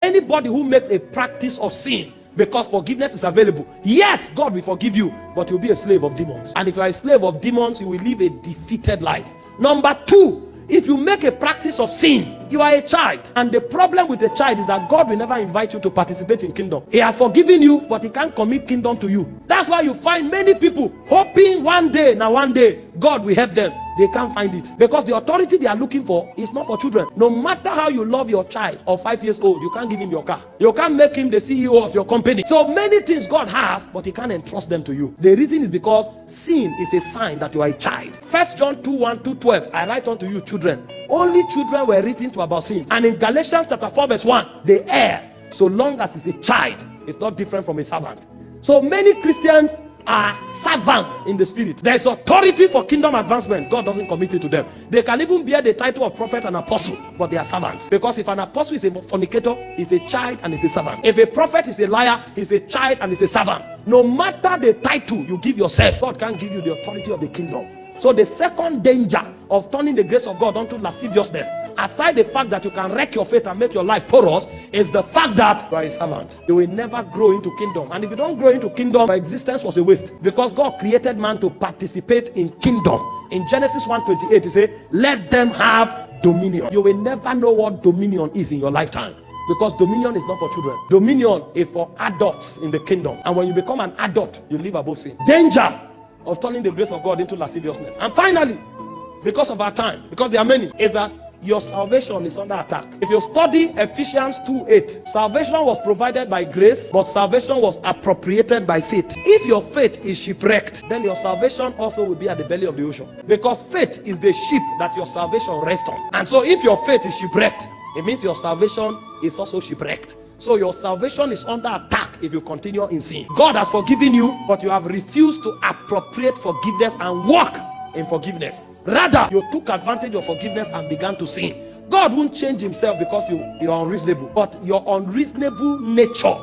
Anybody who makes a practice of sin because forgiveness is available, yes, God will forgive you, but you'll be a slave of demons. And if you are a slave of demons, you will live a defeated life. Number two, if you make a practice of sin, you are a child. And the problem with a child is that God will never invite you to participate in kingdom. He has forgiven you, but he can't commit kingdom to you. That's why you find many people hoping one day God will help them. They can't find it because the authority they are looking for is not for children. No matter how you love your child of 5 years old, you can't give him your car. You can't make him the CEO of your company. So many things God has, but he can't entrust them to you. The reason is because sin is a sign that you are a child. 1 John 2:1-12, I write unto you, children. Only children were written to about sin. And in Galatians chapter 4 verse 1, they err. So long as it's a child, it's not different from a servant. So many Christians are servants in the spirit. There's authority for kingdom advancement. God doesn't commit it to them. They can even bear the title of prophet and apostle, but they are servants. Because if an apostle is a fornicator, he's a child and he's a servant. If a prophet is a liar, he's a child and he's a servant. No matter the title you give yourself, God can't give you the authority of the kingdom. So the second danger of turning the grace of God unto lasciviousness, aside the fact that you can wreck your faith and make your life porous, is the fact that you are a servant. You will never grow into kingdom. And if you don't grow into kingdom, your existence was a waste. Because God created man to participate in kingdom. In Genesis 1:28, he said, let them have dominion. You will never know what dominion is in your lifetime. Because dominion is not for children. Dominion is for adults in the kingdom. And when you become an adult, you live above sin. Danger of turning the grace of God into lasciviousness. And finally, because of our time, because there are many, is that your salvation is under attack. If you study Ephesians 2:8, salvation was provided by grace, but salvation was appropriated by faith. If your faith is shipwrecked, then your salvation also will be at the belly of the ocean. Because faith is the ship that your salvation rests on. And so if your faith is shipwrecked, it means your salvation is also shipwrecked. So your salvation is under attack if you continue in sin. God has forgiven you, but you have refused to appropriate forgiveness and walk in forgiveness. Rather, you took advantage of forgiveness and began to sin. God won't change himself because you are unreasonable. But your unreasonable nature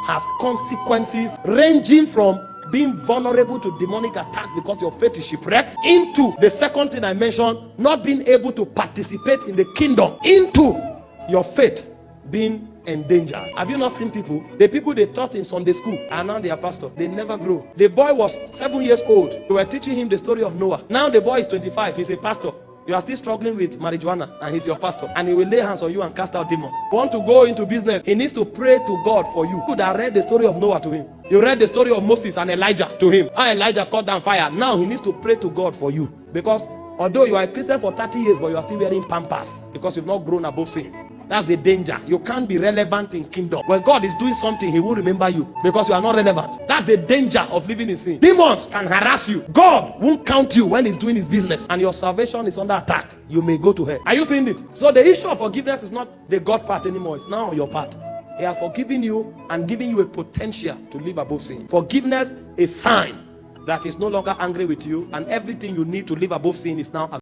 has consequences ranging from being vulnerable to demonic attack because your faith is shipwrecked, into the second thing I mentioned, not being able to participate in the kingdom, into your faith being endangered. Have you not seen people? The people they taught in Sunday school and now they are pastor. They never grow. The boy was 7 years old. They were teaching him the story of Noah. Now the boy is 25. He's a pastor. You are still struggling with marijuana and he's your pastor, and he will lay hands on you and cast out demons. Want to go into business, he needs to pray to God for you. You could have read the story of Noah to him. You read the story of Moses and Elijah to him. How Elijah caught down fire. Now he needs to pray to God for you. Because although you are a Christian for 30 years, but you are still wearing pampers because you've not grown above sin. That's the danger. You can't be relevant in kingdom. When God is doing something, he will remember you because you are not relevant. That's the danger of living in sin. Demons can harass you. God won't count you when he's doing his business, and your salvation is under attack. You may go to hell. Are you seeing it? So the issue of forgiveness is not the God part anymore. It's now your part. He has forgiven you and given you a potential to live above sin. Forgiveness is a sign that he's no longer angry with you, and everything you need to live above sin is now available.